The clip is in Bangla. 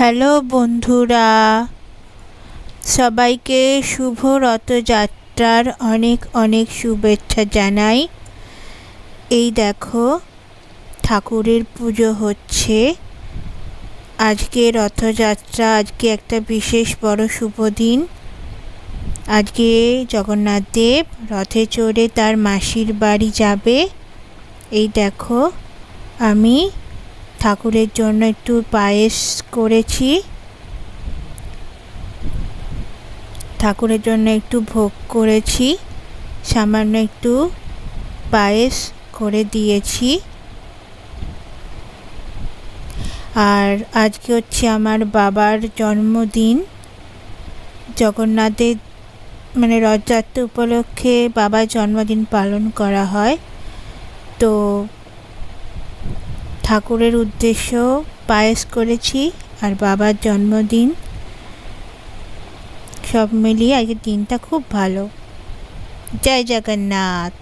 হ্যালো বন্ধুরা, সবাইকে শুভ রথযাত্রার অনেক অনেক শুভেচ্ছা জানাই। এই দেখো, ঠাকুরের পুজো হচ্ছে। আজকে রথযাত্রা, আজকে একটা বিশেষ বড় শুভ দিন। আজকে জগন্নাথ দেব রথে চড়ে তার মাসির বাড়ি যাবে। এই দেখো, আমি ঠাকুরের জন্য একটু পায়েস করেছি, ঠাকুরের জন্য একটু ভোগ করেছি, সামান্য একটু পায়েস করে দিয়েছি। আর আজকে হচ্ছে আমার বাবার জন্মদিন। জগন্নাথের রথযাত্রা উপলক্ষে বাবার জন্মদিন পালন করা হয়। তো ঠাকুরের উদ্দেশ্য পায়েস করেছি আর বাবার জন্মদিন, সব মিলিয়ে আজকের দিনটা খুব ভালো। জয় জগন্নাথ।